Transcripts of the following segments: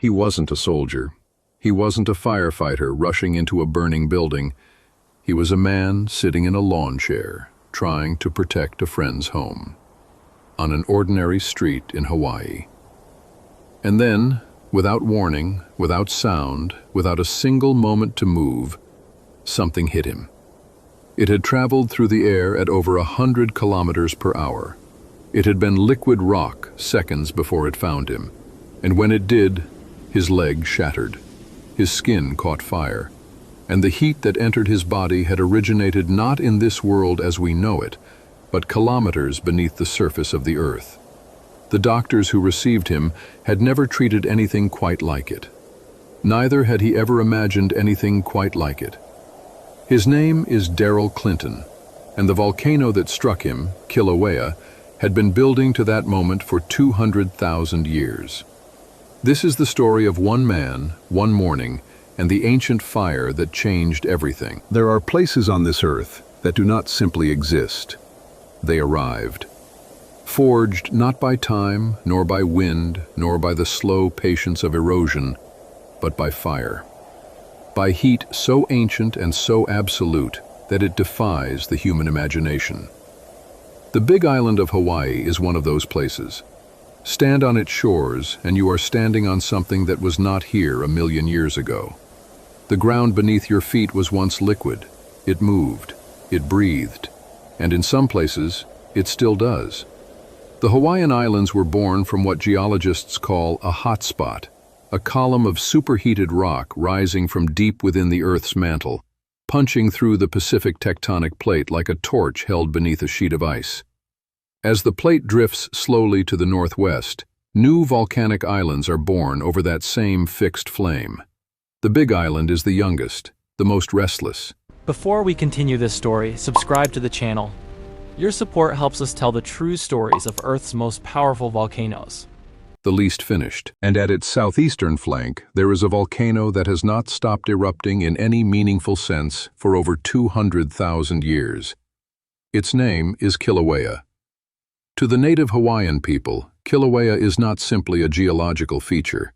He wasn't a soldier. He wasn't a firefighter rushing into a burning building. He was a man sitting in a lawn chair, trying to protect a friend's home, on an ordinary street in Hawaii. And then, without warning, without sound, without a single moment to move, something hit him. It had traveled through the air at over 100 kilometers per hour. It had been liquid rock seconds before it found him, and when it did, his leg shattered. His skin caught fire, and the heat that entered his body had originated not in this world as we know it, but kilometers beneath the surface of the earth. The doctors who received him had never treated anything quite like it. Neither had he ever imagined anything quite like it. His name is Daryl Clinton, and the volcano that struck him, Kilauea, had been building to that moment for 200,000 years. This is the story of one man, one morning, and the ancient fire that changed everything. There are places on this earth that do not simply exist. They arrived. Forged not by time, nor by wind, nor by the slow patience of erosion, but by fire. By heat so ancient and so absolute that it defies the human imagination. The Big Island of Hawaii is one of those places. Stand on its shores, and you are standing on something that was not here a million years ago. The ground beneath your feet was once liquid. It moved, it breathed, and in some places, it still does. The Hawaiian Islands were born from what geologists call a hot spot, a column of superheated rock rising from deep within the Earth's mantle, punching through the Pacific tectonic plate like a torch held beneath a sheet of ice. As the plate drifts slowly to the northwest, new volcanic islands are born over that same fixed flame. The Big Island is the youngest, the most restless. Before we continue this story, subscribe to the channel. Your support helps us tell the true stories of Earth's most powerful volcanoes. The least finished, and at its southeastern flank, there is a volcano that has not stopped erupting in any meaningful sense for over 200,000 years. Its name is Kilauea. To the native Hawaiian people, Kilauea is not simply a geological feature.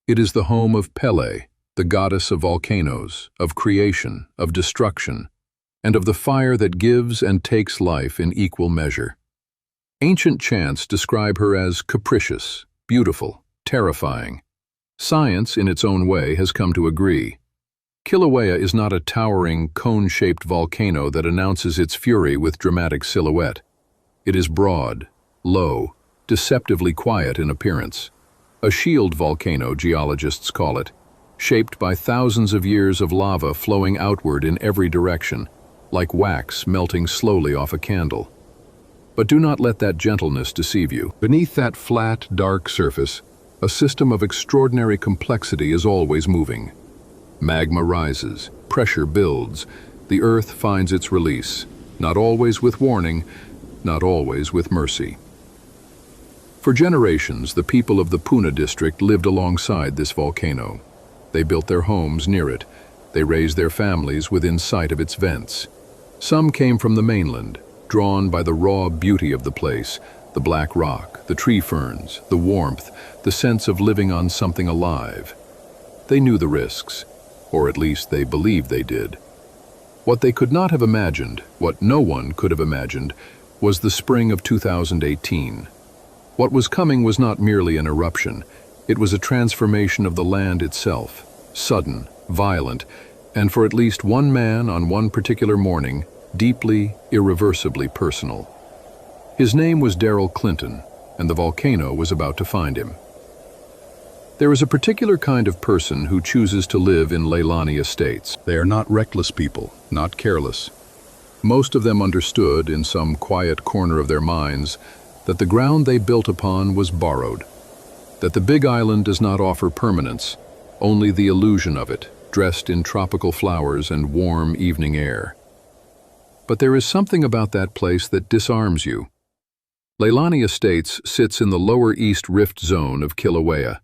It is the home of Pele, the goddess of volcanoes, of creation, of destruction, and of the fire that gives and takes life in equal measure. Ancient chants describe her as capricious, beautiful, terrifying. Science, in its own way, has come to agree. Kilauea is not a towering, cone-shaped volcano that announces its fury with dramatic silhouette. It is broad, low, deceptively quiet in appearance. A shield volcano, geologists call it, shaped by thousands of years of lava flowing outward in every direction, like wax melting slowly off a candle. But do not let that gentleness deceive you. Beneath that flat, dark surface, a system of extraordinary complexity is always moving. Magma rises, pressure builds, the earth finds its release, not always with warning, not always with mercy. For generations, the people of the Puna district lived alongside this volcano. They built their homes near it. They raised their families within sight of its vents. Some came from the mainland, drawn by the raw beauty of the place, the black rock, the tree ferns, the warmth, the sense of living on something alive. They knew the risks, or at least they believed they did. What they could not have imagined, what no one could have imagined, was the spring of 2018. What was coming was not merely an eruption, it was a transformation of the land itself, sudden, violent, and for at least one man on one particular morning, deeply, irreversibly personal. His name was Daryl Clinton, and the volcano was about to find him. There is a particular kind of person who chooses to live in Leilani Estates. They are not reckless people, not careless. Most of them understood, in some quiet corner of their minds, that the ground they built upon was borrowed, that the Big Island does not offer permanence, only the illusion of it, dressed in tropical flowers and warm evening air. But there is something about that place that disarms you. Leilani Estates sits in the lower east rift zone of Kilauea,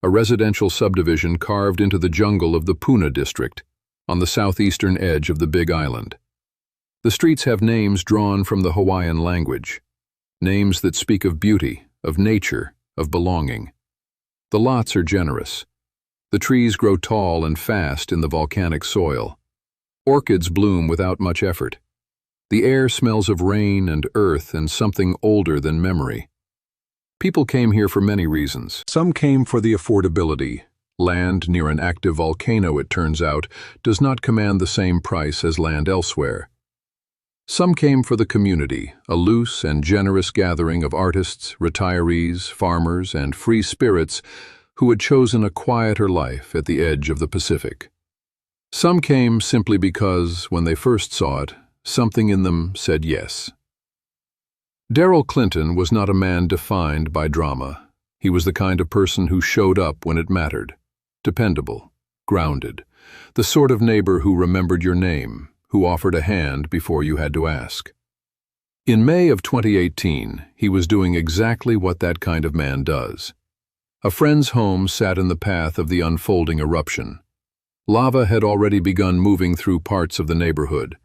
a residential subdivision carved into the jungle of the Puna district, on the southeastern edge of the Big Island. The streets have names drawn from the Hawaiian language, names that speak of beauty, of nature, of belonging. The lots are generous. The trees grow tall and fast in the volcanic soil. Orchids bloom without much effort. The air smells of rain and earth and something older than memory. People came here for many reasons. Some came for the affordability. Land near an active volcano, it turns out, does not command the same price as land elsewhere. Some came for the community, a loose and generous gathering of artists, retirees, farmers, and free spirits who had chosen a quieter life at the edge of the Pacific. Some came simply because, when they first saw it, something in them said yes. Darrell Clinton was not a man defined by drama. He was the kind of person who showed up when it mattered. Dependable, grounded, the sort of neighbor who remembered your name, who offered a hand before you had to ask. In May of 2018, he was doing exactly what that kind of man does. A friend's home sat in the path of the unfolding eruption. Lava had already begun moving through parts of the neighborhood.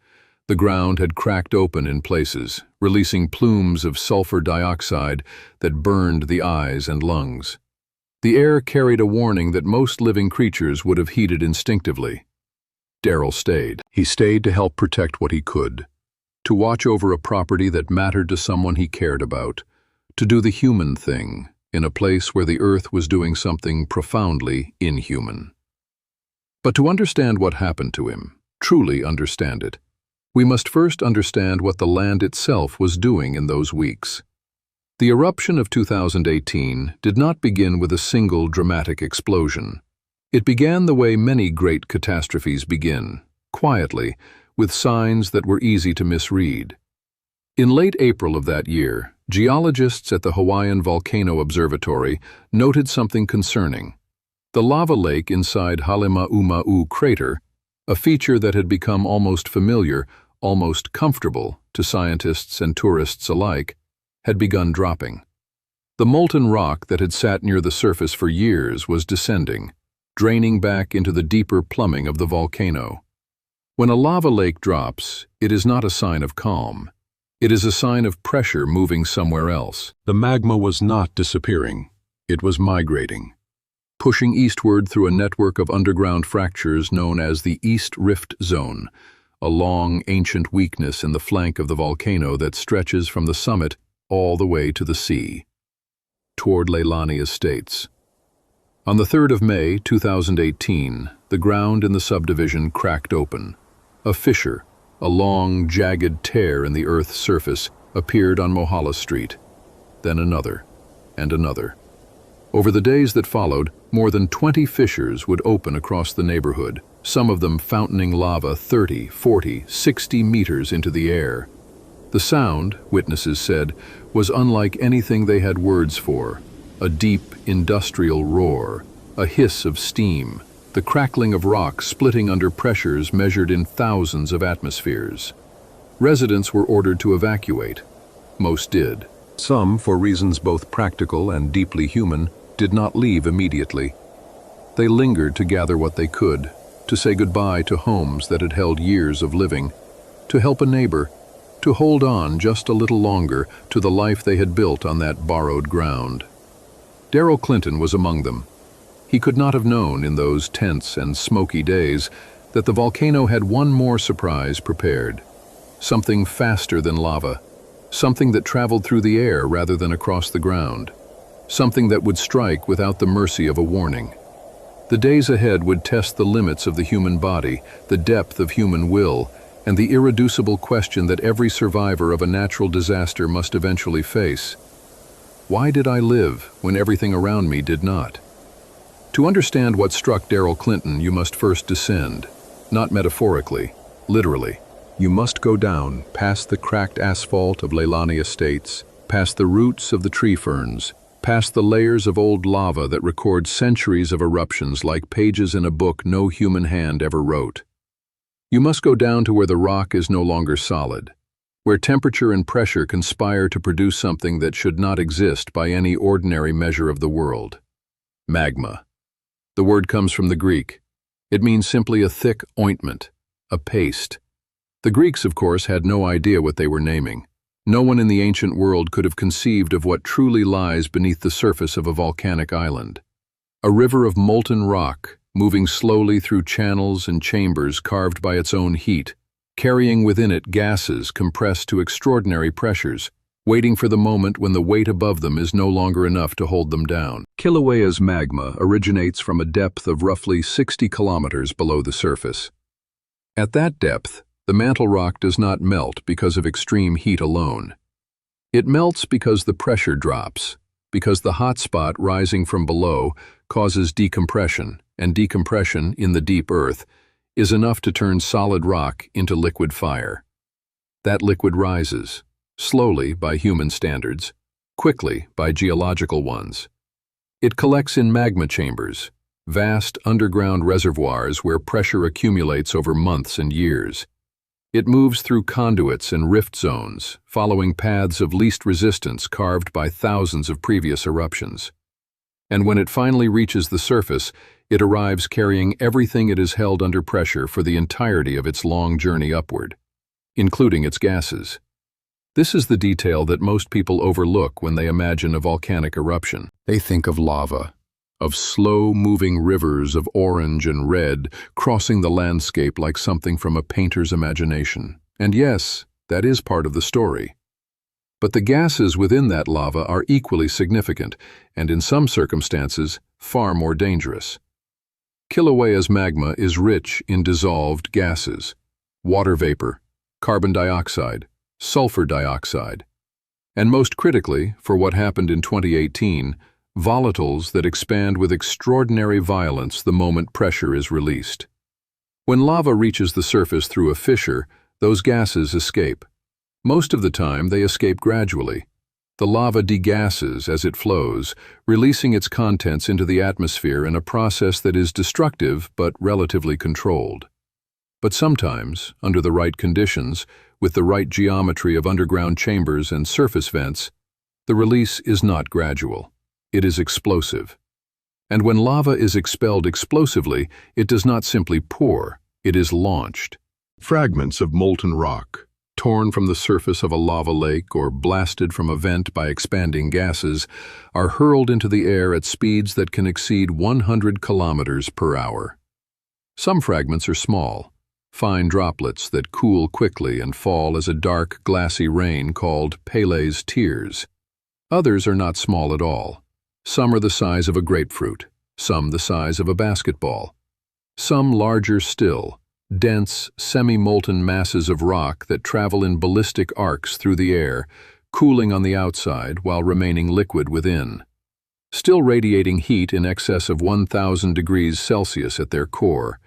The ground had cracked open in places, releasing plumes of sulfur dioxide that burned the eyes and lungs. The air carried a warning that most living creatures would have heeded instinctively. Darrell stayed. He stayed to help protect what he could, to watch over a property that mattered to someone he cared about, to do the human thing in a place where the earth was doing something profoundly inhuman. But to understand what happened to him, truly understand it, we must first understand what the land itself was doing in those weeks. The eruption of 2018 did not begin with a single dramatic explosion. It began the way many great catastrophes begin, quietly, with signs that were easy to misread. In late April of that year, geologists at the Hawaiian Volcano Observatory noted something concerning. The lava lake inside Halema'uma'u crater, a feature that had become almost familiar, almost comfortable to scientists and tourists alike, had begun dropping. The molten rock that had sat near the surface for years was descending, draining back into the deeper plumbing of the volcano. When a lava lake drops, it is not a sign of calm. It is a sign of pressure moving somewhere else. The magma was not disappearing. It was migrating, pushing eastward through a network of underground fractures known as the East Rift Zone, a long, ancient weakness in the flank of the volcano that stretches from the summit all the way to the sea, toward Leilani Estates. On the 3rd of May, 2018, the ground in the subdivision cracked open. A fissure, a long, jagged tear in the earth's surface, appeared on Mohala Street. Then another, and another. Over the days that followed, more than 20 fissures would open across the neighborhood, some of them fountaining lava 30, 40, 60 meters into the air. The sound, witnesses said, was unlike anything they had words for. A deep, industrial roar, a hiss of steam, the crackling of rock splitting under pressures measured in thousands of atmospheres. Residents were ordered to evacuate. Most did. Some, for reasons both practical and deeply human, did not leave immediately. They lingered to gather what they could, to say goodbye to homes that had held years of living, to help a neighbor, to hold on just a little longer to the life they had built on that borrowed ground. Darrell Clinton was among them. He could not have known in those tense and smoky days that the volcano had one more surprise prepared. Something faster than lava, something that traveled through the air rather than across the ground, something that would strike without the mercy of a warning. The days ahead would test the limits of the human body, the depth of human will, and the irreducible question that every survivor of a natural disaster must eventually face. Why did I live when everything around me did not? To understand what struck Darrell Clinton, you must first descend, not metaphorically, literally. You must go down past the cracked asphalt of Leilani Estates, past the roots of the tree ferns, past the layers of old lava that record centuries of eruptions like pages in a book no human hand ever wrote. You must go down to where the rock is no longer solid, where temperature and pressure conspire to produce something that should not exist by any ordinary measure of the world. Magma. The word comes from the Greek. It means simply a thick ointment, a paste. The Greeks, of course, had no idea what they were naming. No one in the ancient world could have conceived of what truly lies beneath the surface of a volcanic island. A river of molten rock, moving slowly through channels and chambers carved by its own heat, carrying within it gases compressed to extraordinary pressures, waiting for the moment when the weight above them is no longer enough to hold them down. Kilauea's magma originates from a depth of roughly 60 kilometers below the surface. At that depth, the mantle rock does not melt because of extreme heat alone. It melts because the pressure drops, because the hot spot rising from below causes decompression, and decompression in the deep earth is enough to turn solid rock into liquid fire. That liquid rises, slowly by human standards, quickly by geological ones. It collects in magma chambers, vast underground reservoirs where pressure accumulates over months and years. It moves through conduits and rift zones, following paths of least resistance carved by thousands of previous eruptions. And when it finally reaches the surface, it arrives carrying everything it has held under pressure for the entirety of its long journey upward, including its gases. This is the detail that most people overlook when they imagine a volcanic eruption. They think of lava, of slow-moving rivers of orange and red crossing the landscape like something from a painter's imagination. And yes, that is part of the story. But the gases within that lava are equally significant, and in some circumstances, far more dangerous. Kilauea's magma is rich in dissolved gases, water vapor, carbon dioxide, sulfur dioxide, and most critically, for what happened in 2018, volatiles that expand with extraordinary violence the moment pressure is released. When lava reaches the surface through a fissure, those gases escape. Most of the time, they escape gradually. The lava degasses as it flows, releasing its contents into the atmosphere in a process that is destructive but relatively controlled. But sometimes, under the right conditions, with the right geometry of underground chambers and surface vents, the release is not gradual. It is explosive. And when lava is expelled explosively, it does not simply pour, it is launched. Fragments of molten rock, torn from the surface of a lava lake or blasted from a vent by expanding gases, are hurled into the air at speeds that can exceed 100 kilometers per hour. Some fragments are small, fine droplets that cool quickly and fall as a dark, glassy rain called Pele's tears. Others are not small at all. Some are the size of a grapefruit, some the size of a basketball. Some larger still, dense, semi-molten masses of rock that travel in ballistic arcs through the air, cooling on the outside while remaining liquid within. Still radiating heat in excess of 1,000 degrees Celsius at their core.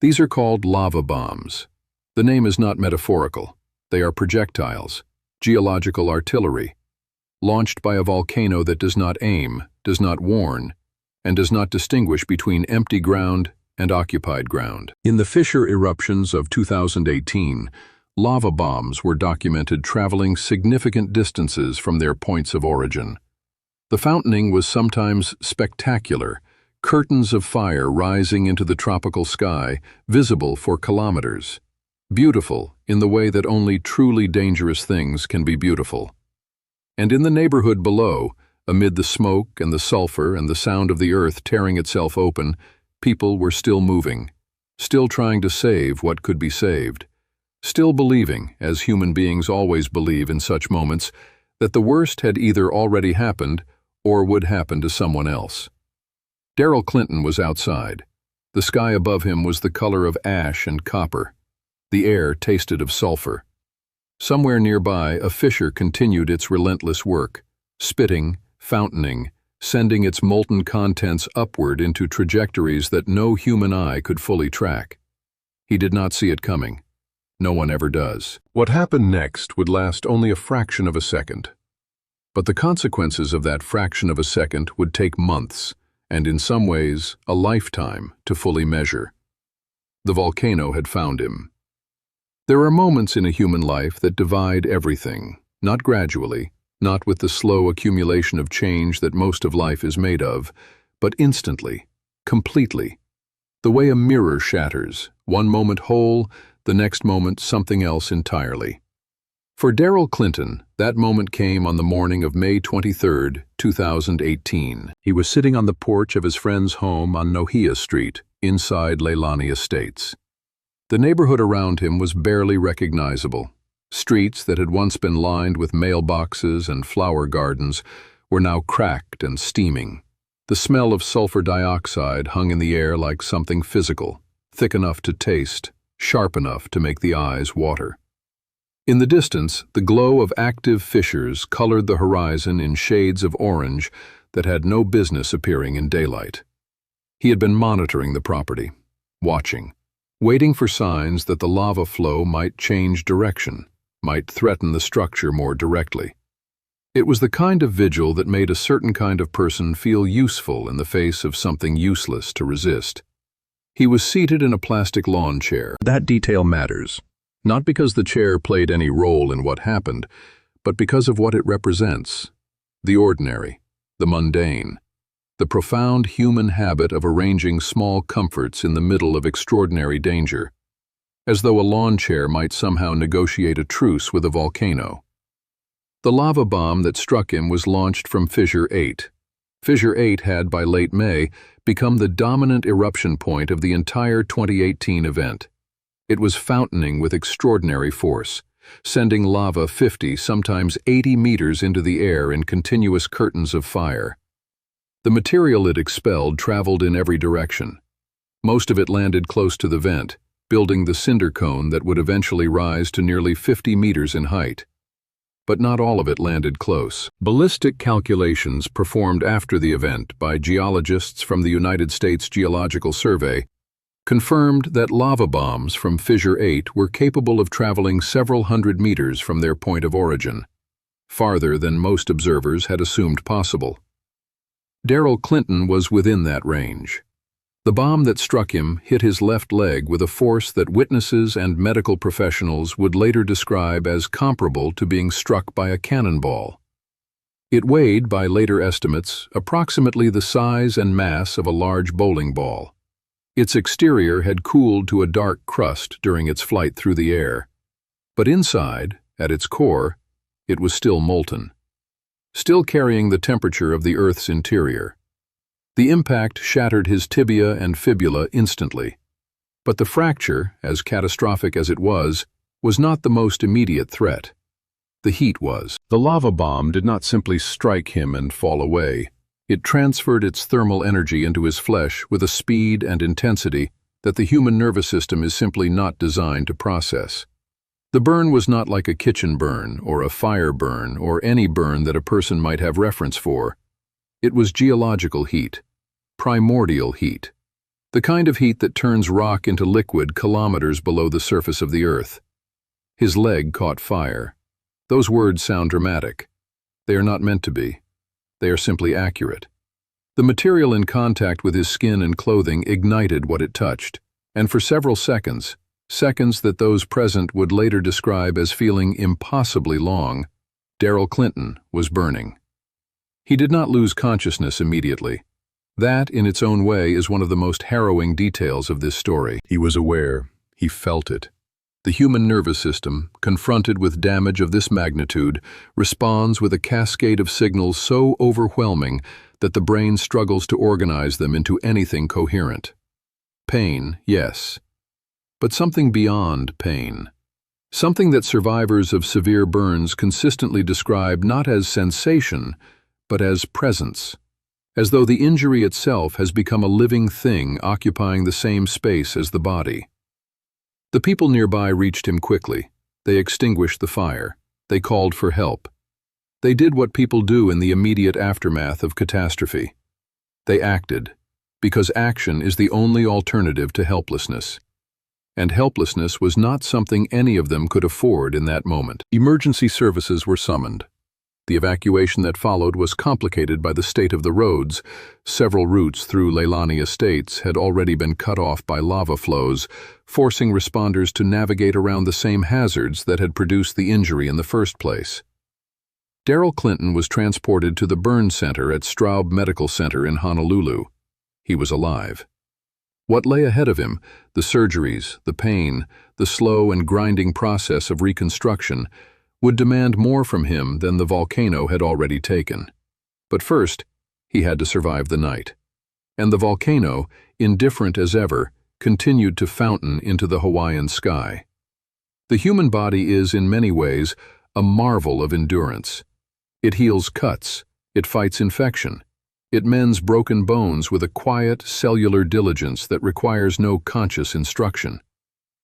These are called lava bombs. The name is not metaphorical. They are projectiles, geological artillery, launched by a volcano that does not aim, does not warn, and does not distinguish between empty ground and occupied ground. In the fissure eruptions of 2018, lava bombs were documented traveling significant distances from their points of origin. The fountaining was sometimes spectacular, curtains of fire rising into the tropical sky, visible for kilometers. Beautiful in the way that only truly dangerous things can be beautiful. And in the neighborhood below, amid the smoke and the sulfur and the sound of the earth tearing itself open, people were still moving, still trying to save what could be saved, still believing, as human beings always believe in such moments, that the worst had either already happened or would happen to someone else. Daryl Clinton was outside. The sky above him was the color of ash and copper. The air tasted of sulfur. Somewhere nearby, a fissure continued its relentless work, spitting, fountaining, sending its molten contents upward into trajectories that no human eye could fully track. He did not see it coming. No one ever does. What happened next would last only a fraction of a second. But the consequences of that fraction of a second would take months, and in some ways, a lifetime to fully measure. The volcano had found him. There are moments in a human life that divide everything, not gradually, not with the slow accumulation of change that most of life is made of, but instantly, completely. The way a mirror shatters, one moment whole, the next moment something else entirely. For Darrell Clinton, that moment came on the morning of May 23, 2018. He was sitting on the porch of his friend's home on Nohea Street, inside Leilani Estates. The neighborhood around him was barely recognizable. Streets that had once been lined with mailboxes and flower gardens were now cracked and steaming. The smell of sulfur dioxide hung in the air like something physical, thick enough to taste, sharp enough to make the eyes water. In the distance, the glow of active fissures colored the horizon in shades of orange that had no business appearing in daylight. He had been monitoring the property, watching, waiting for signs that the lava flow might change direction, might threaten the structure more directly. It was the kind of vigil that made a certain kind of person feel useful in the face of something useless to resist. He was seated in a plastic lawn chair. That detail matters, not because the chair played any role in what happened, but because of what it represents: the ordinary, the mundane, the profound human habit of arranging small comforts in the middle of extraordinary danger, as though a lawn chair might somehow negotiate a truce with a volcano. The lava bomb that struck him was launched from Fissure 8. Fissure 8 had, by late May, become the dominant eruption point of the entire 2018 event. It was fountaining with extraordinary force, sending lava 50, sometimes 80 meters into the air in continuous curtains of fire. The material it expelled traveled in every direction. Most of it landed close to the vent, building the cinder cone that would eventually rise to nearly 50 meters in height. But not all of it landed close. Ballistic calculations performed after the event by geologists from the United States Geological Survey confirmed that lava bombs from Fissure 8 were capable of traveling several hundred meters from their point of origin, farther than most observers had assumed possible. Darrell Clinton was within that range. The bomb that struck him hit his left leg with a force that witnesses and medical professionals would later describe as comparable to being struck by a cannonball. It weighed, by later estimates, approximately the size and mass of a large bowling ball. Its exterior had cooled to a dark crust during its flight through the air, but inside, at its core, it was still molten, still carrying the temperature of the Earth's interior. The impact shattered his tibia and fibula instantly, but the fracture, as catastrophic as it was not the most immediate threat. The heat was. The lava bomb did not simply strike him and fall away. It transferred its thermal energy into his flesh with a speed and intensity that the human nervous system is simply not designed to process. The burn was not like a kitchen burn or a fire burn or any burn that a person might have reference for. It was geological heat, primordial heat, the kind of heat that turns rock into liquid kilometers below the surface of the Earth. His leg caught fire. Those words sound dramatic. They are not meant to be. They are simply accurate. The material in contact with his skin and clothing ignited what it touched, and for several seconds that those present would later describe as feeling impossibly long, Darrell Clinton was burning. He did not lose consciousness immediately. That, in its own way, is one of the most harrowing details of this story. He was aware. He felt it. The human nervous system, confronted with damage of this magnitude, responds with a cascade of signals so overwhelming that the brain struggles to organize them into anything coherent. Pain, yes, but something beyond pain. Something that survivors of severe burns consistently describe not as sensation, but as presence, as though the injury itself has become a living thing occupying the same space as the body. The people nearby reached him quickly. They extinguished the fire. They called for help. They did what people do in the immediate aftermath of catastrophe. They acted, because action is the only alternative to helplessness. And helplessness was not something any of them could afford in that moment. Emergency services were summoned. The evacuation that followed was complicated by the state of the roads. Several routes through Leilani Estates had already been cut off by lava flows, forcing responders to navigate around the same hazards that had produced the injury in the first place. Darrell Clinton was transported to the burn center at Straub Medical Center in Honolulu. He was alive. What lay ahead of him, the surgeries, the pain, the slow and grinding process of reconstruction, would demand more from him than the volcano had already taken. But first, he had to survive the night. And the volcano, indifferent as ever, continued to fountain into the Hawaiian sky. The human body is, in many ways, a marvel of endurance. It heals cuts, it fights infection, it mends broken bones with a quiet, cellular diligence that requires no conscious instruction.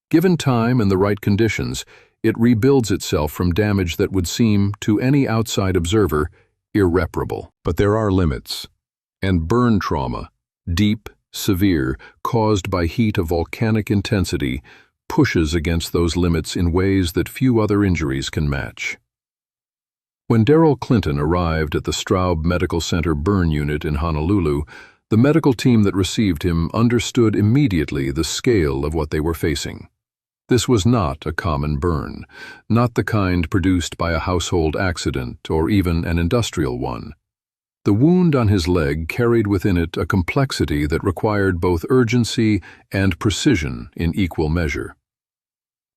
Given time and the right conditions, it rebuilds itself from damage that would seem, to any outside observer, irreparable. But there are limits. And burn trauma, deep, severe, caused by heat of volcanic intensity, pushes against those limits in ways that few other injuries can match. When Daryl Clinton arrived at the Straub Medical Center burn unit in Honolulu, the medical team that received him understood immediately the scale of what they were facing. This was not a common burn, not the kind produced by a household accident or even an industrial one. The wound on his leg carried within it a complexity that required both urgency and precision in equal measure.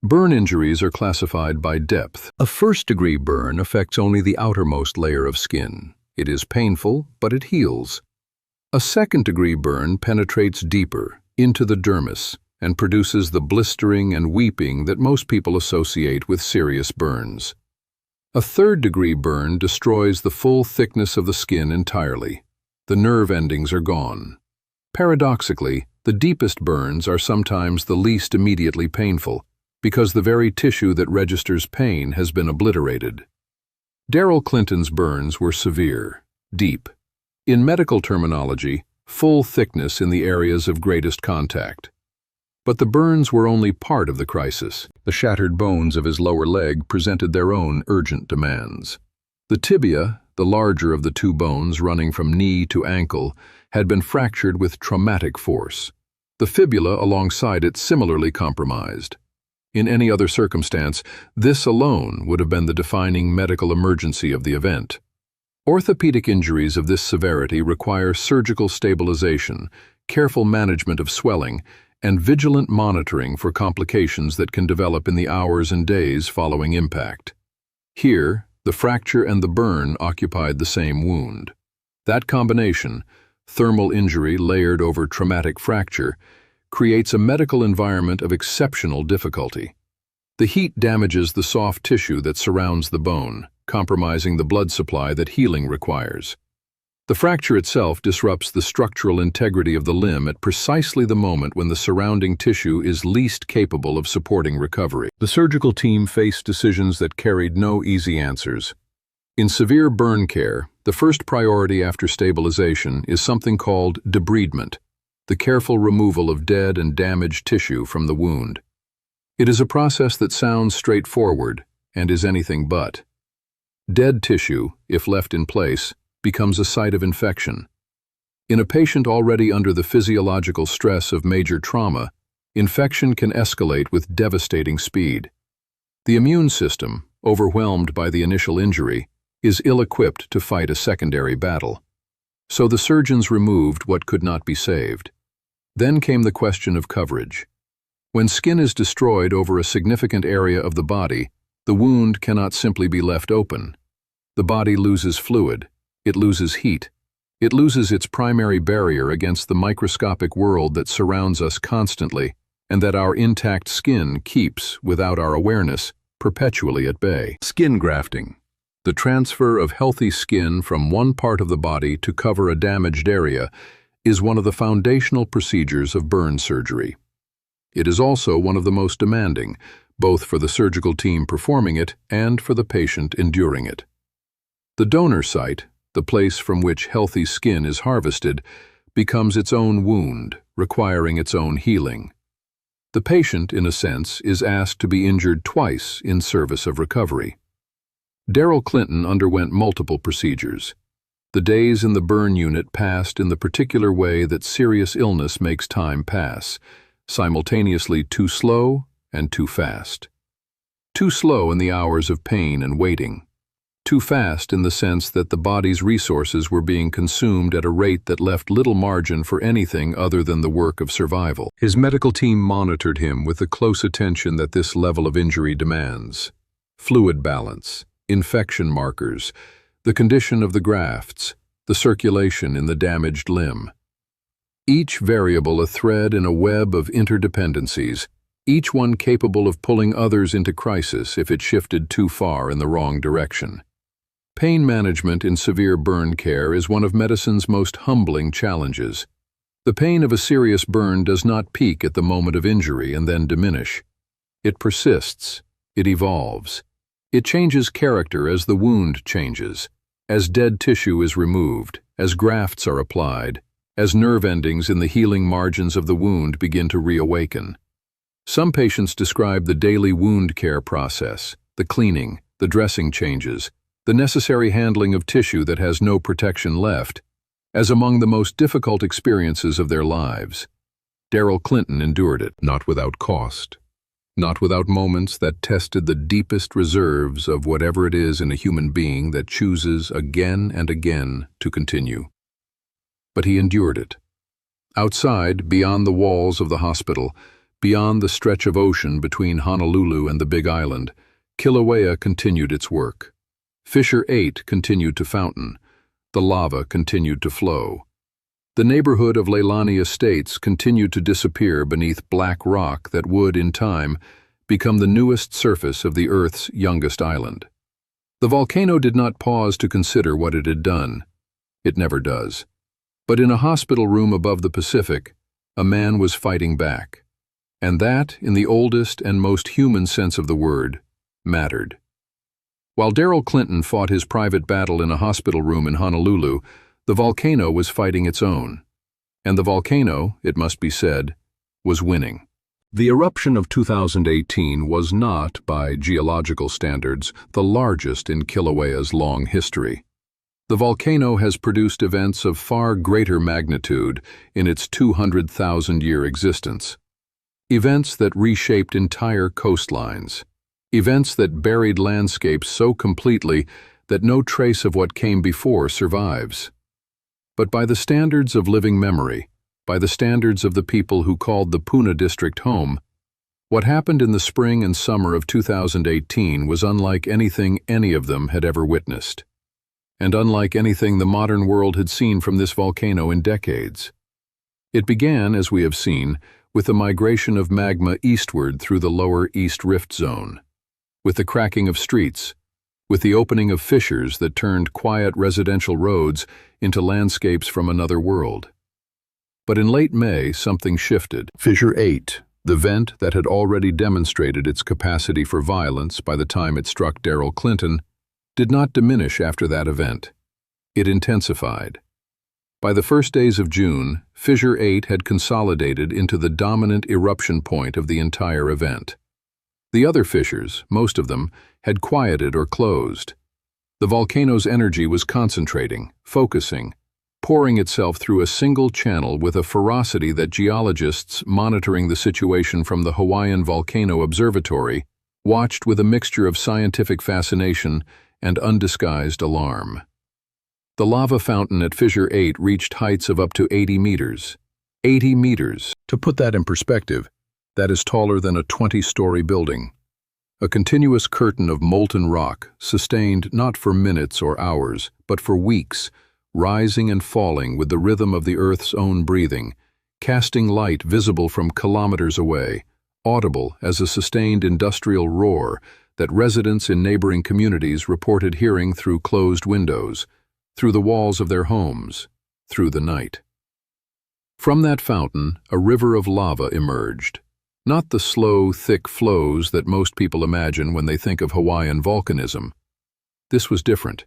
Burn injuries are classified by depth. A first-degree burn affects only the outermost layer of skin. It is painful, but it heals. A second-degree burn penetrates deeper, into the dermis, and produces the blistering and weeping that most people associate with serious burns. A third-degree burn destroys the full thickness of the skin entirely. The nerve endings are gone. Paradoxically, the deepest burns are sometimes the least immediately painful, because the very tissue that registers pain has been obliterated. Daryl Clinton's burns were severe, deep. In medical terminology, full thickness in the areas of greatest contact. But the burns were only part of the crisis. The shattered bones of his lower leg presented their own urgent demands. The tibia, the larger of the two bones running from knee to ankle, had been fractured with traumatic force. The fibula alongside it similarly compromised. In any other circumstance, this alone would have been the defining medical emergency of the event. Orthopedic injuries of this severity require surgical stabilization, careful management of swelling, and vigilant monitoring for complications that can develop in the hours and days following impact. Here, the fracture and the burn occupied the same wound. That combination, thermal injury layered over traumatic fracture, creates a medical environment of exceptional difficulty. The heat damages the soft tissue that surrounds the bone, compromising the blood supply that healing requires. The fracture itself disrupts the structural integrity of the limb at precisely the moment when the surrounding tissue is least capable of supporting recovery. The surgical team faced decisions that carried no easy answers. In severe burn care, the first priority after stabilization is something called debridement, the careful removal of dead and damaged tissue from the wound. It is a process that sounds straightforward and is anything but. Dead tissue, if left in place, becomes a site of infection. In a patient already under the physiological stress of major trauma, infection can escalate with devastating speed. The immune system, overwhelmed by the initial injury, is ill-equipped to fight a secondary battle. So the surgeons removed what could not be saved. Then came the question of coverage. When skin is destroyed over a significant area of the body, the wound cannot simply be left open. The body loses fluid, it loses heat, it loses its primary barrier against the microscopic world that surrounds us constantly and that our intact skin keeps, without our awareness, perpetually at bay. Skin grafting, the transfer of healthy skin from one part of the body to cover a damaged area, is one of the foundational procedures of burn surgery. It is also one of the most demanding, both for the surgical team performing it and for the patient enduring it. The donor site, the place from which healthy skin is harvested, becomes its own wound, requiring its own healing. The patient, in a sense, is asked to be injured twice in service of recovery. Daryl Clinton underwent multiple procedures. The days in the burn unit passed in the particular way that serious illness makes time pass, simultaneously too slow and too fast. Too slow in the hours of pain and waiting. Too fast in the sense that the body's resources were being consumed at a rate that left little margin for anything other than the work of survival. His medical team monitored him with the close attention that this level of injury demands. fluid balance, infection markers, the condition of the grafts, the circulation in the damaged limb. Each variable a thread in a web of interdependencies, each one capable of pulling others into crisis if it shifted too far in the wrong direction. Pain management in severe burn care is one of medicine's most humbling challenges. The pain of a serious burn does not peak at the moment of injury and then diminish. It persists, it evolves. It changes character as the wound changes, as dead tissue is removed, as grafts are applied, as nerve endings in the healing margins of the wound begin to reawaken. Some patients describe the daily wound care process, the cleaning, the dressing changes, the necessary handling of tissue that has no protection left, as among the most difficult experiences of their lives. Daryl Clinton endured it, not without cost, not without moments that tested the deepest reserves of whatever it is in a human being that chooses again and again to continue. But he endured it. Outside, beyond the walls of the hospital, beyond the stretch of ocean between Honolulu and the Big Island, Kilauea continued its work. Fissure 8 continued to fountain. The lava continued to flow. The neighborhood of Leilani Estates continued to disappear beneath black rock that would, in time, become the newest surface of the Earth's youngest island. The volcano did not pause to consider what it had done. It never does. But in a hospital room above the Pacific, a man was fighting back. And that, in the oldest and most human sense of the word, mattered. While Daryl Clinton fought his private battle in a hospital room in Honolulu, the volcano was fighting its own. And the volcano, it must be said, was winning. The eruption of 2018 was not, by geological standards, the largest in Kilauea's long history. The volcano has produced events of far greater magnitude in its 200,000-year existence. Events that reshaped entire coastlines. Events that buried landscapes so completely that no trace of what came before survives. But by the standards of living memory, by the standards of the people who called the Puna district home, what happened in the spring and summer of 2018 was unlike anything any of them had ever witnessed, and unlike anything the modern world had seen from this volcano in decades. It began, as we have seen, with the migration of magma eastward through the lower East Rift Zone, with the cracking of streets, with the opening of fissures that turned quiet residential roads into landscapes from another world. But in late May, something shifted. Fissure 8, the vent that had already demonstrated its capacity for violence by the time it struck Daryl Clinton, did not diminish after that event. It intensified. By the first days of June, Fissure 8 had consolidated into the dominant eruption point of the entire event. The other fissures, most of them, had quieted or closed. The volcano's energy was concentrating, focusing, pouring itself through a single channel with a ferocity that geologists monitoring the situation from the Hawaiian Volcano Observatory watched with a mixture of scientific fascination and undisguised alarm. The lava fountain at Fissure 8 reached heights of up to 80 meters. 80 meters. To put that in perspective, that is taller than a 20-story building. A continuous curtain of molten rock, sustained not for minutes or hours, but for weeks, rising and falling with the rhythm of the Earth's own breathing, casting light visible from kilometers away, audible as a sustained industrial roar that residents in neighboring communities reported hearing through closed windows, through the walls of their homes, through the night. From that fountain, a river of lava emerged. Not the slow, thick flows that most people imagine when they think of Hawaiian volcanism. This was different.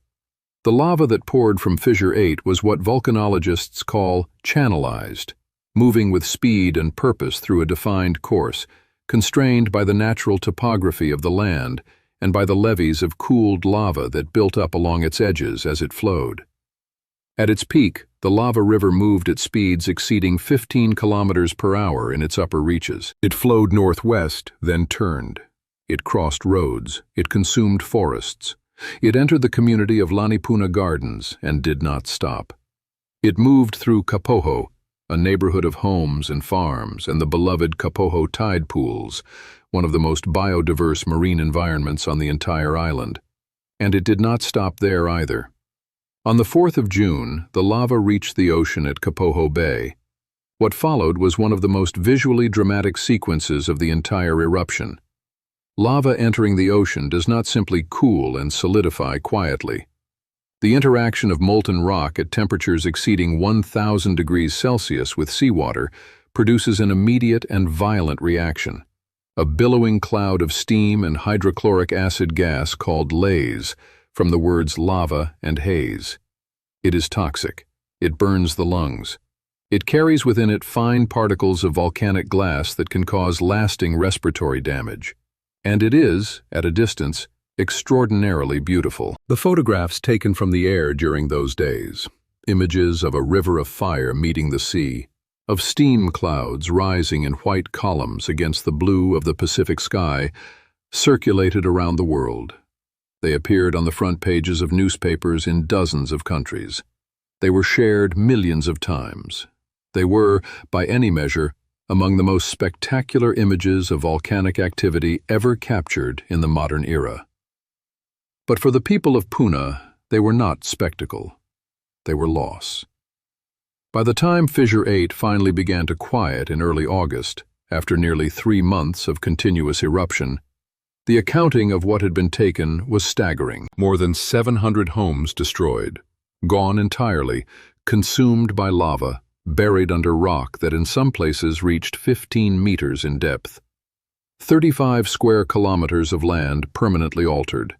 The lava that poured from Fissure 8 was what volcanologists call channelized, moving with speed and purpose through a defined course, constrained by the natural topography of the land and by the levees of cooled lava that built up along its edges as it flowed. At its peak, the lava river moved at speeds exceeding 15 kilometers per hour in its upper reaches. It flowed northwest, then turned. It crossed roads. It consumed forests. It entered the community of Lanipuna Gardens and did not stop. It moved through Kapoho, a neighborhood of homes and farms, and the beloved Kapoho tide pools, one of the most biodiverse marine environments on the entire island. And it did not stop there either. On the 4th of June, the lava reached the ocean at Kapoho Bay. What followed was one of the most visually dramatic sequences of the entire eruption. Lava entering the ocean does not simply cool and solidify quietly. The interaction of molten rock at temperatures exceeding 1,000 degrees Celsius with seawater produces an immediate and violent reaction. A billowing cloud of steam and hydrochloric acid gas called laze, from the words lava and haze. It is toxic. It burns the lungs. It carries within it fine particles of volcanic glass that can cause lasting respiratory damage. And it is, at a distance, extraordinarily beautiful. The photographs taken from the air during those days, images of a river of fire meeting the sea, of steam clouds rising in white columns against the blue of the Pacific sky, circulated around the world. They appeared on the front pages of newspapers in dozens of countries. They were shared millions of times. They were, by any measure, among the most spectacular images of volcanic activity ever captured in the modern era. But for the people of Puna, they were not spectacle. They were loss. By the time Fissure 8 finally began to quiet in early August, after nearly 3 months of continuous eruption, the accounting of what had been taken was staggering. More than 700 homes destroyed, gone entirely, consumed by lava, buried under rock that in some places reached 15 meters in depth. 35 square kilometers of land permanently altered.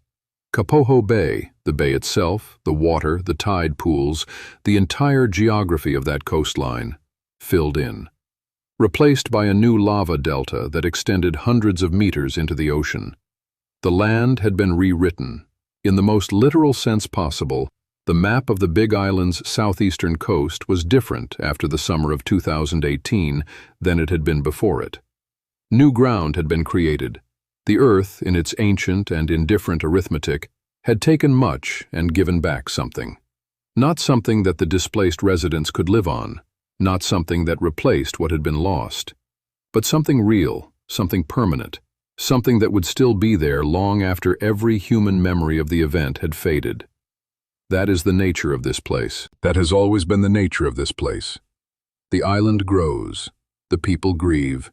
Kapoho Bay, the bay itself, the water, the tide pools, the entire geography of that coastline, filled in. Replaced by a new lava delta that extended hundreds of meters into the ocean. The land had been rewritten. In the most literal sense possible, the map of the Big Island's southeastern coast was different after the summer of 2018 than it had been before it. New ground had been created. The earth, in its ancient and indifferent arithmetic, had taken much and given back something. Not something that the displaced residents could live on, not something that replaced what had been lost, but something real, something permanent, something that would still be there long after every human memory of the event had faded. That is the nature of this place. That has always been the nature of this place. The island grows, the people grieve,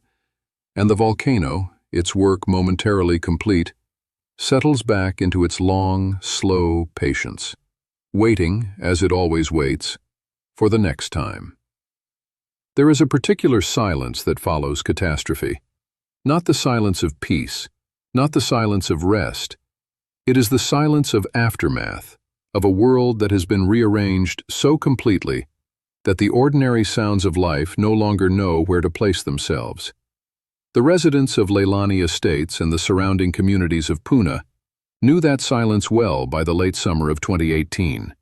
and the volcano, its work momentarily complete, settles back into its long, slow patience, waiting, as it always waits, for the next time. There is a particular silence that follows catastrophe. Not the silence of peace, not the silence of rest. It is the silence of aftermath, of a world that has been rearranged so completely that the ordinary sounds of life no longer know where to place themselves. The residents of Leilani Estates and the surrounding communities of Puna knew that silence well by the late summer of 2018.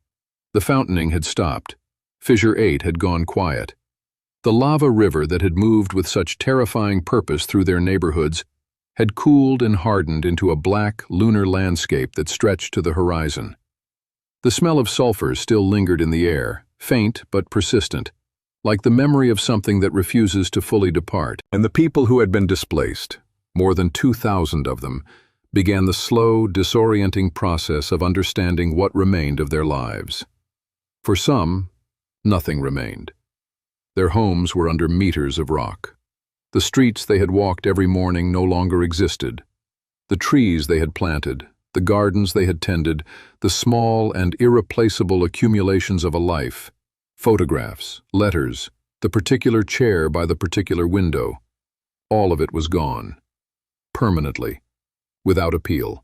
The fountaining had stopped. Fissure 8 had gone quiet. The lava river that had moved with such terrifying purpose through their neighborhoods had cooled and hardened into a black, lunar landscape that stretched to the horizon. The smell of sulfur still lingered in the air, faint but persistent, like the memory of something that refuses to fully depart. And the people who had been displaced, more than 2,000 of them, began the slow, disorienting process of understanding what remained of their lives. For some, nothing remained. Their homes were under meters of rock. The streets they had walked every morning no longer existed. The trees they had planted, the gardens they had tended, the small and irreplaceable accumulations of a life, photographs, letters, the particular chair by the particular window, all of it was gone, permanently, without appeal.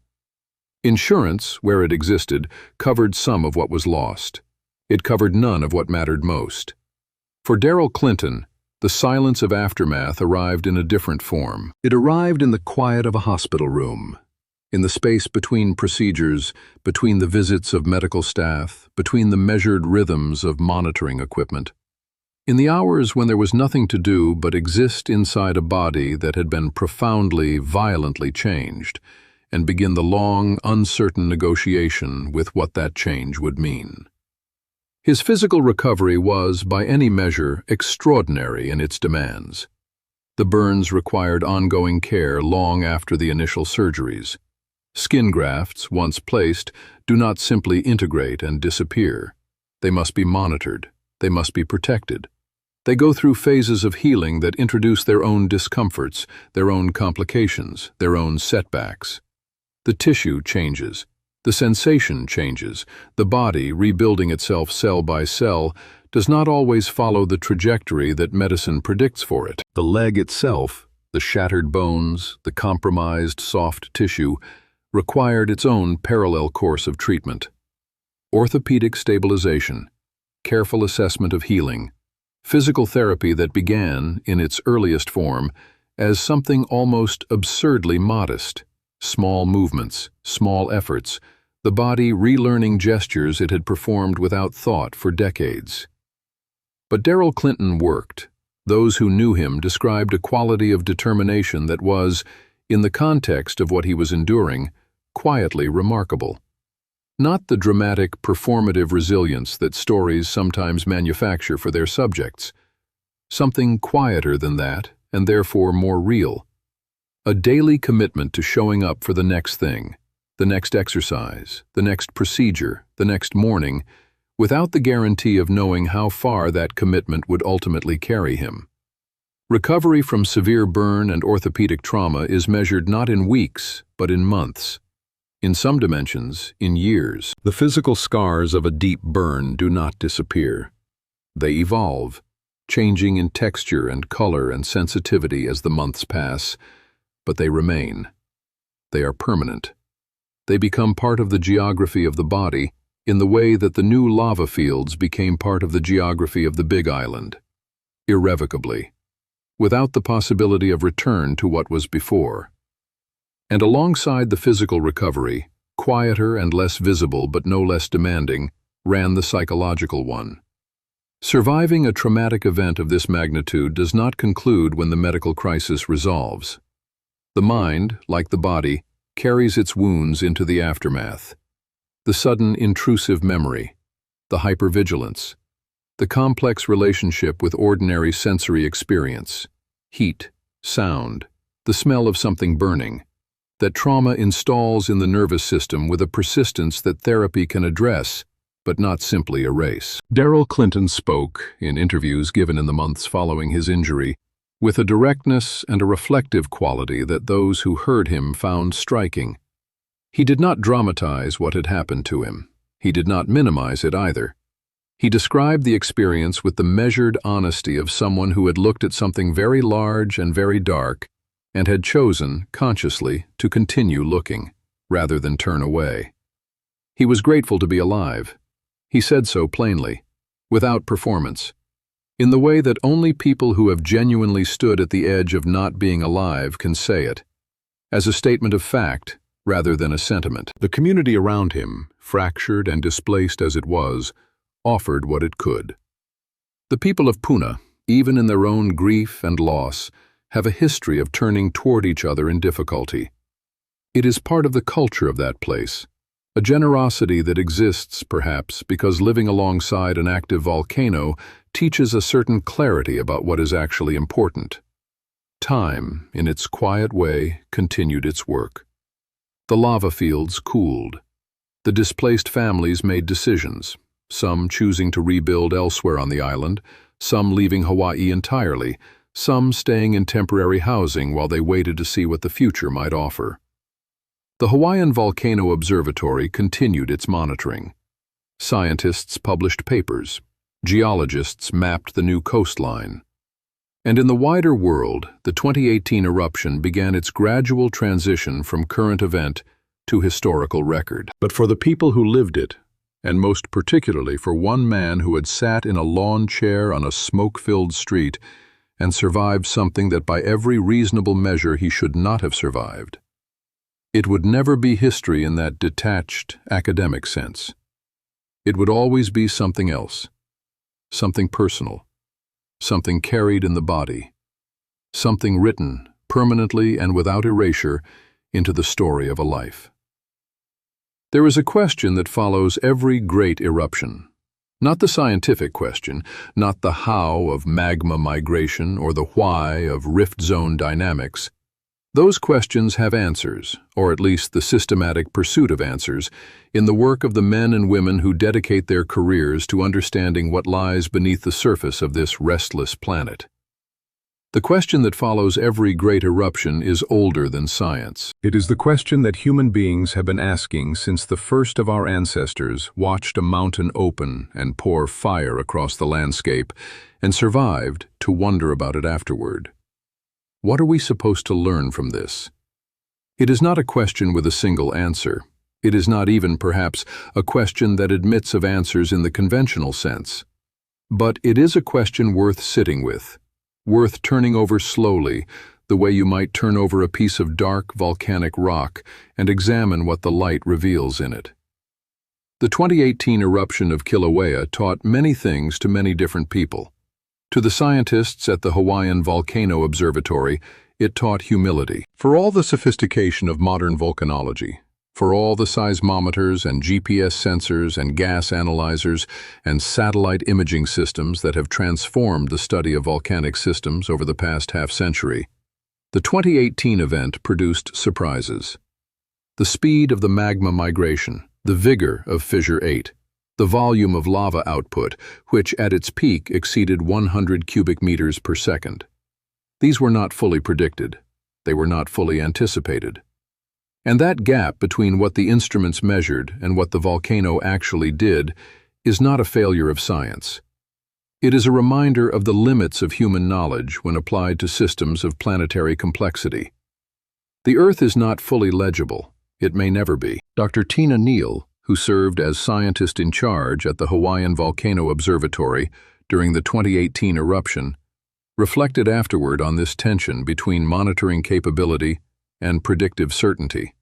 Insurance, where it existed, covered some of what was lost. It covered none of what mattered most. For Daryl Clinton, the silence of aftermath arrived in a different form. It arrived in the quiet of a hospital room, in the space between procedures, between the visits of medical staff, between the measured rhythms of monitoring equipment. In the hours when there was nothing to do but exist inside a body that had been profoundly, violently changed, and begin the long, uncertain negotiation with what that change would mean. His physical recovery was, by any measure, extraordinary in its demands. The burns required ongoing care long after the initial surgeries. Skin grafts, once placed, do not simply integrate and disappear. They must be monitored. They must be protected. They go through phases of healing that introduce their own discomforts, their own complications, their own setbacks. The tissue changes. The sensation changes. The body, rebuilding itself cell by cell, does not always follow the trajectory that medicine predicts for it. The leg itself, the shattered bones, the compromised soft tissue, required its own parallel course of treatment. Orthopedic stabilization, careful assessment of healing, physical therapy that began, in its earliest form, as something almost absurdly modest. Small movements, small efforts, the body relearning gestures it had performed without thought for decades. But Darrell Clinton worked. Those who knew him described a quality of determination that was, in the context of what he was enduring, quietly remarkable. Not the dramatic, performative resilience that stories sometimes manufacture for their subjects. Something quieter than that, and therefore more real. A daily commitment to showing up for the next thing, the next exercise, the next procedure, the next morning, without the guarantee of knowing how far that commitment would ultimately carry him. Recovery from severe burn and orthopedic trauma is measured not in weeks, but in months. In some dimensions, in years. The physical scars of a deep burn do not disappear. They evolve, changing in texture and color and sensitivity as the months pass, but they remain. They are permanent. They become part of the geography of the body in the way that the new lava fields became part of the geography of the Big Island. Irrevocably, without the possibility of return to what was before. And alongside the physical recovery, quieter and less visible but no less demanding, ran the psychological one. Surviving a traumatic event of this magnitude does not conclude when the medical crisis resolves. The mind, like the body, carries its wounds into the aftermath. The sudden intrusive memory, the hypervigilance, the complex relationship with ordinary sensory experience, heat, sound, the smell of something burning, that trauma installs in the nervous system with a persistence that therapy can address, but not simply erase. Darrell Clinton spoke, in interviews given in the months following his injury, with a directness and a reflective quality that those who heard him found striking. He did not dramatize what had happened to him. He did not minimize it either. He described the experience with the measured honesty of someone who had looked at something very large and very dark and had chosen, consciously, to continue looking, rather than turn away. He was grateful to be alive. He said so plainly, without performance, in the way that only people who have genuinely stood at the edge of not being alive can say it, as a statement of fact, rather than a sentiment. The community around him, fractured and displaced as it was, offered what it could. The people of Puna, even in their own grief and loss, have a history of turning toward each other in difficulty. It is part of the culture of that place, a generosity that exists, perhaps, because living alongside an active volcano teaches a certain clarity about what is actually important. Time, in its quiet way, continued its work. The lava fields cooled. The displaced families made decisions, some choosing to rebuild elsewhere on the island, some leaving Hawaii entirely, some staying in temporary housing while they waited to see what the future might offer. The Hawaiian Volcano Observatory continued its monitoring. Scientists published papers. Geologists mapped the new coastline. And in the wider world, the 2018 eruption began its gradual transition from current event to historical record. But for the people who lived it, and most particularly for one man who had sat in a lawn chair on a smoke-filled street and survived something that by every reasonable measure he should not have survived, it would never be history in that detached, academic sense. It would always be something else, something personal, something carried in the body, something written, permanently and without erasure, into the story of a life. There is a question that follows every great eruption. Not the scientific question, not the how of magma migration or the why of rift zone dynamics. Those questions have answers, or at least the systematic pursuit of answers, in the work of the men and women who dedicate their careers to understanding what lies beneath the surface of this restless planet. The question that follows every great eruption is older than science. It is the question that human beings have been asking since the first of our ancestors watched a mountain open and pour fire across the landscape and survived to wonder about it afterward. What are we supposed to learn from this? It is not a question with a single answer. It is not even, perhaps, a question that admits of answers in the conventional sense. But it is a question worth sitting with, worth turning over slowly, the way you might turn over a piece of dark volcanic rock and examine what the light reveals in it. The 2018 eruption of Kilauea taught many things to many different people. To the scientists at the Hawaiian Volcano Observatory, it taught humility. For all the sophistication of modern volcanology, for all the seismometers and GPS sensors and gas analyzers and satellite imaging systems that have transformed the study of volcanic systems over the past half-century, the 2018 event produced surprises. The speed of the magma migration, the vigor of Fissure 8, the volume of lava output, which at its peak exceeded 100 cubic meters per second. These were not fully predicted. They were not fully anticipated. And that gap between what the instruments measured and what the volcano actually did is not a failure of science. It is a reminder of the limits of human knowledge when applied to systems of planetary complexity. The Earth is not fully legible. It may never be. Dr. Tina Neal, who served as scientist in charge at the Hawaiian Volcano Observatory during the 2018 eruption, reflected afterward on this tension between monitoring capability and predictive certainty.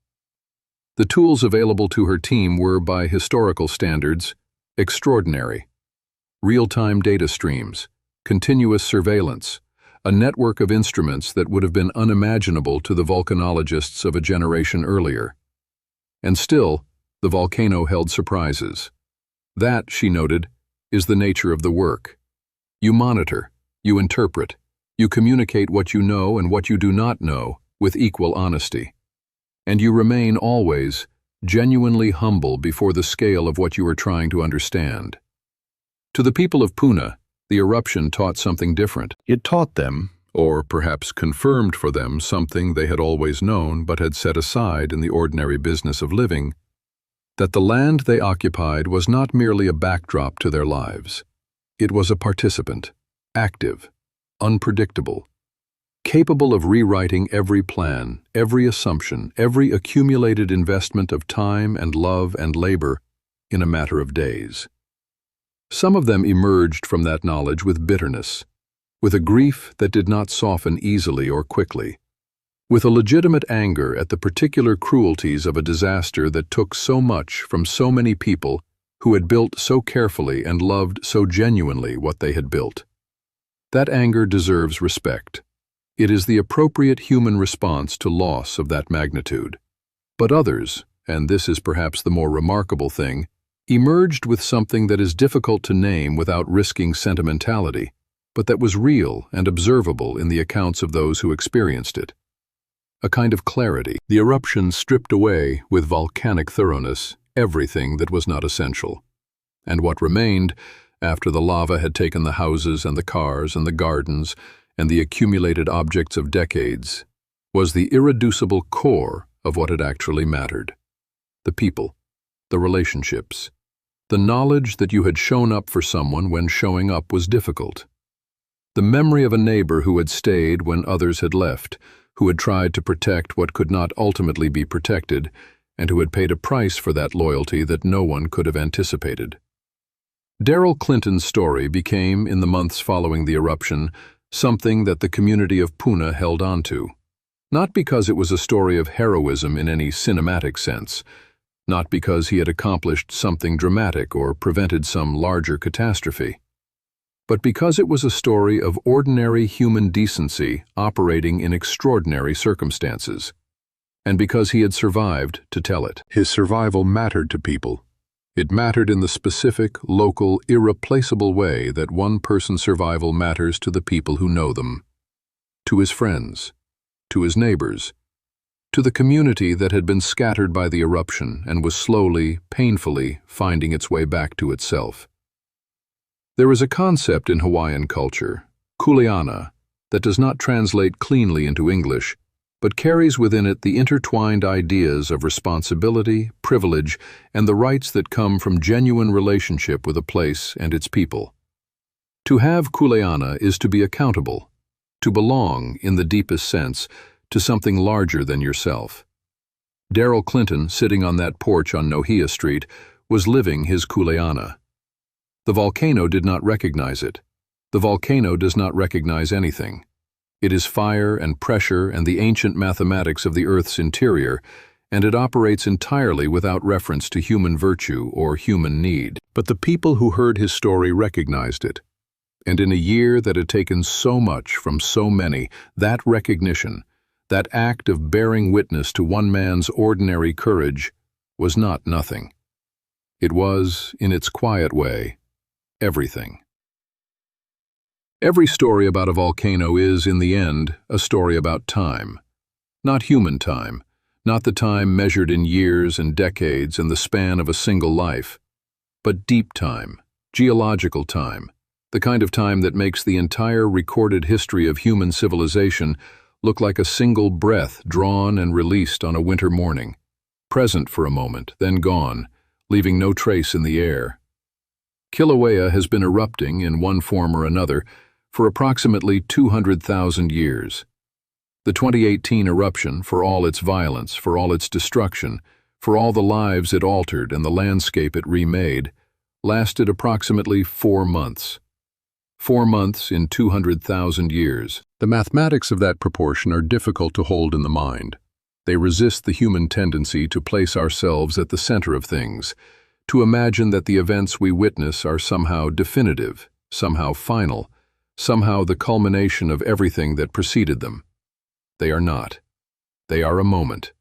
The tools available to her team were, by historical standards, extraordinary. Real-time data streams, continuous surveillance, a network of instruments that would have been unimaginable to the volcanologists of a generation earlier. And still, the volcano held surprises. That, she noted, is the nature of the work. You monitor, you interpret, you communicate what you know and what you do not know with equal honesty. And you remain always genuinely humble before the scale of what you are trying to understand. To the people of Puna, the eruption taught something different. It taught them, or perhaps confirmed for them, something they had always known but had set aside in the ordinary business of living, that the land they occupied was not merely a backdrop to their lives. It was a participant, active, unpredictable, capable of rewriting every plan, every assumption, every accumulated investment of time and love and labor in a matter of days. Some of them emerged from that knowledge with bitterness, with a grief that did not soften easily or quickly, with a legitimate anger at the particular cruelties of a disaster that took so much from so many people who had built so carefully and loved so genuinely what they had built. That anger deserves respect. It is the appropriate human response to loss of that magnitude. But others, and this is perhaps the more remarkable thing, emerged with something that is difficult to name without risking sentimentality, but that was real and observable in the accounts of those who experienced it. A kind of clarity. The eruption stripped away, with volcanic thoroughness, everything that was not essential. And what remained, after the lava had taken the houses and the cars and the gardens and the accumulated objects of decades, was the irreducible core of what had actually mattered. The people, the relationships, the knowledge that you had shown up for someone when showing up was difficult. The memory of a neighbor who had stayed when others had left, who had tried to protect what could not ultimately be protected, and who had paid a price for that loyalty that no one could have anticipated. Daryl Clinton's story became, in the months following the eruption, something that the community of Puna held on to. Not because it was a story of heroism in any cinematic sense, not because he had accomplished something dramatic or prevented some larger catastrophe, but because it was a story of ordinary human decency operating in extraordinary circumstances, and because he had survived to tell it. His survival mattered to people, It mattered in the specific, local, irreplaceable way that one person's survival matters to the people who know them, to his friends, to his neighbors, to the community that had been scattered by the eruption and was slowly, painfully finding its way back to itself. There is a concept in Hawaiian culture, kuleana, that does not translate cleanly into English, but carries within it the intertwined ideas of responsibility, privilege, and the rights that come from genuine relationship with a place and its people. To have kuleana is to be accountable, to belong, in the deepest sense, to something larger than yourself. Daryl Clinton, sitting on that porch on Nohea Street, was living his kuleana. The volcano did not recognize it. The volcano does not recognize anything. It is fire and pressure and the ancient mathematics of the Earth's interior, and it operates entirely without reference to human virtue or human need. But the people who heard his story recognized it. And in a year that had taken so much from so many, that recognition, that act of bearing witness to one man's ordinary courage, was not nothing. It was, in its quiet way, everything. Every story about a volcano is, in the end, a story about time. Not human time, not the time measured in years and decades and the span of a single life, but deep time, geological time, the kind of time that makes the entire recorded history of human civilization look like a single breath drawn and released on a winter morning, present for a moment, then gone, leaving no trace in the air. Kilauea has been erupting in one form or another for approximately 200,000 years. The 2018 eruption, for all its violence, for all its destruction, for all the lives it altered and the landscape it remade, lasted approximately 4 months. 4 months in 200,000 years. The mathematics of that proportion are difficult to hold in the mind. They resist the human tendency to place ourselves at the center of things, to imagine that the events we witness are somehow definitive, somehow final, somehow the culmination of everything that preceded them. They are not. They are a moment.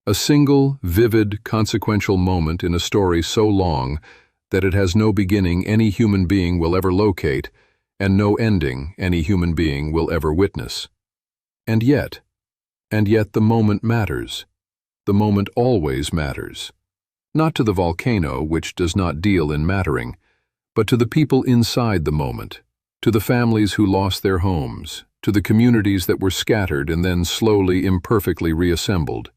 A single, vivid, consequential moment in a story so long that it has no beginning any human being will ever locate, and no ending any human being will ever witness. And yet the moment matters. The moment always matters. Not to the volcano, which does not deal in mattering, but to the people inside the moment, to the families who lost their homes, to the communities that were scattered and then slowly, imperfectly reassembled,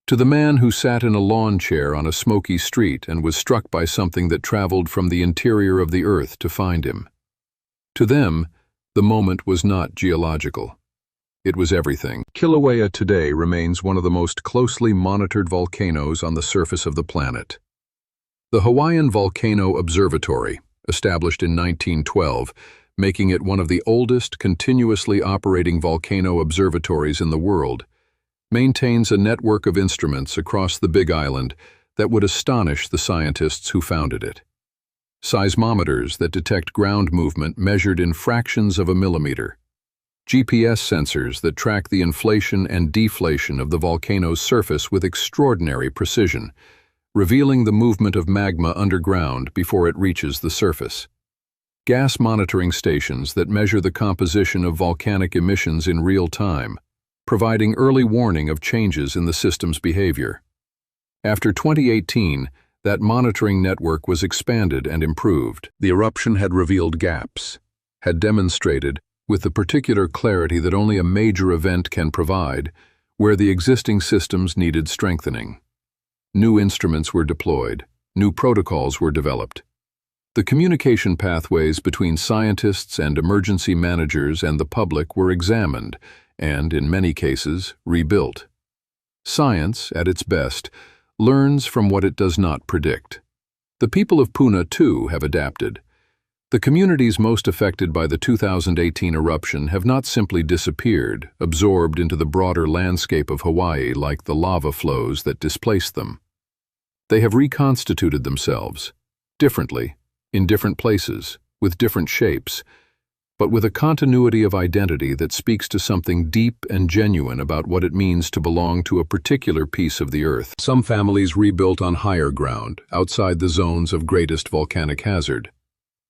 to the man who sat in a lawn chair on a smoky street and was struck by something that traveled from the interior of the earth to find him. To them, the moment was not geological. It was everything. Kilauea today remains one of the most closely monitored volcanoes on the surface of the planet. The Hawaiian Volcano Observatory, established in 1912, making it one of the oldest continuously operating volcano observatories in the world, maintains a network of instruments across the Big Island that would astonish the scientists who founded it. Seismometers that detect ground movement measured in fractions of a millimeter. GPS sensors that track the inflation and deflation of the volcano's surface with extraordinary precision, revealing the movement of magma underground before it reaches the surface. Gas monitoring stations that measure the composition of volcanic emissions in real time, providing early warning of changes in the system's behavior. After 2018, that monitoring network was expanded and improved. The eruption had revealed gaps, had demonstrated, with the particular clarity that only a major event can provide, where the existing systems needed strengthening. New instruments were deployed, new protocols were developed. The communication pathways between scientists and emergency managers and the public were examined and, in many cases, rebuilt. Science, at its best, learns from what it does not predict. The people of Puna, too, have adapted. The communities most affected by the 2018 eruption have not simply disappeared, absorbed into the broader landscape of Hawaii like the lava flows that displaced them. They have reconstituted themselves, differently, in different places, with different shapes, but with a continuity of identity that speaks to something deep and genuine about what it means to belong to a particular piece of the earth. Some families rebuilt on higher ground, outside the zones of greatest volcanic hazard.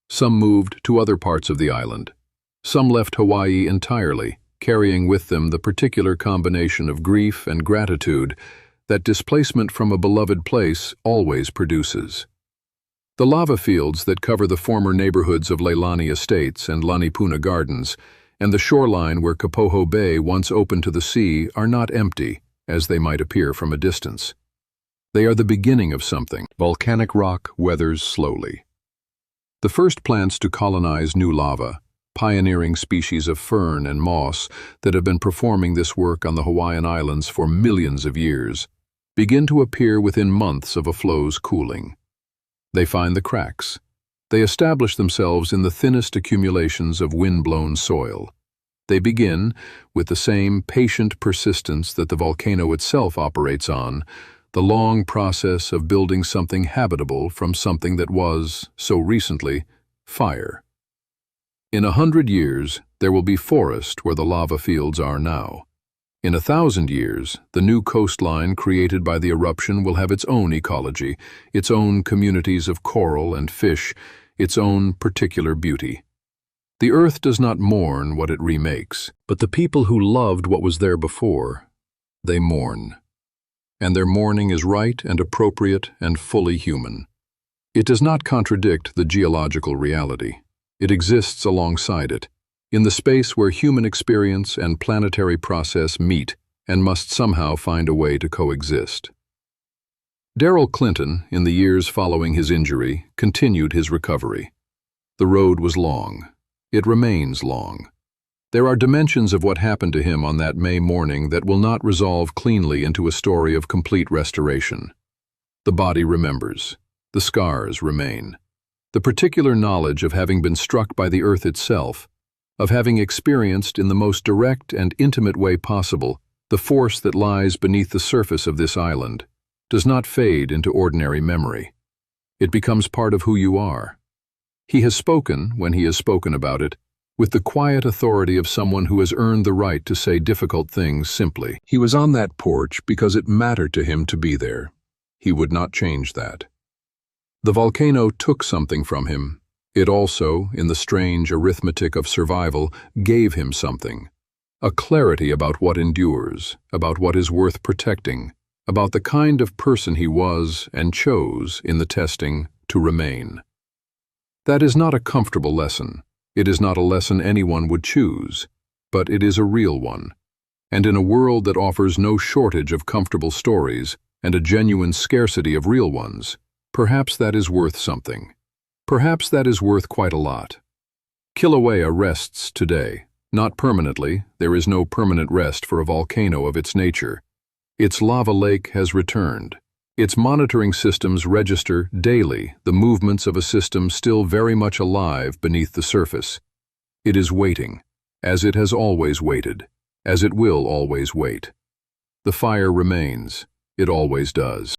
Some moved to other parts of the island. Some left Hawaii entirely, carrying with them the particular combination of grief and gratitude that displacement from a beloved place always produces. The lava fields that cover the former neighborhoods of Leilani Estates and Lanipuna Gardens, and the shoreline where Kapoho Bay once opened to the sea, are not empty, as they might appear from a distance. They are the beginning of something. Volcanic rock weathers slowly. The first plants to colonize new lava, pioneering species of fern and moss that have been performing this work on the Hawaiian Islands for millions of years, begin to appear within months of a flow's cooling. They find the cracks. They establish themselves in the thinnest accumulations of wind-blown soil. They begin, with the same patient persistence that the volcano itself operates on, the long process of building something habitable from something that was, so recently, fire. In 100 years, there will be forest where the lava fields are now. In 1,000 years, the new coastline created by the eruption will have its own ecology, its own communities of coral and fish, its own particular beauty. The earth does not mourn what it remakes, but the people who loved what was there before, they mourn. And their mourning is right and appropriate and fully human. It does not contradict the geological reality. It exists alongside it, in the space where human experience and planetary process meet and must somehow find a way to coexist. Darrell Clinton, in the years following his injury, continued his recovery. The road was long. It remains long. There are dimensions of what happened to him on that May morning that will not resolve cleanly into a story of complete restoration. The body remembers. The scars remain. The particular knowledge of having been struck by the earth itself, of having experienced in the most direct and intimate way possible the force that lies beneath the surface of this island, does not fade into ordinary memory. It becomes part of who you are. He has spoken, when he has spoken about it, with the quiet authority of someone who has earned the right to say difficult things simply. He was on that porch because it mattered to him to be there. He would not change that. The volcano took something from him. It also, in the strange arithmetic of survival, gave him something. A clarity about what endures, about what is worth protecting, about the kind of person he was and chose, in the testing, to remain. That is not a comfortable lesson. It is not a lesson anyone would choose, but it is a real one. And in a world that offers no shortage of comfortable stories and a genuine scarcity of real ones, perhaps that is worth something. Perhaps that is worth quite a lot. Kilauea rests today. Not permanently. There is no permanent rest for a volcano of its nature. Its lava lake has returned. Its monitoring systems register daily the movements of a system still very much alive beneath the surface. It is waiting, as it has always waited, as it will always wait. The fire remains. It always does.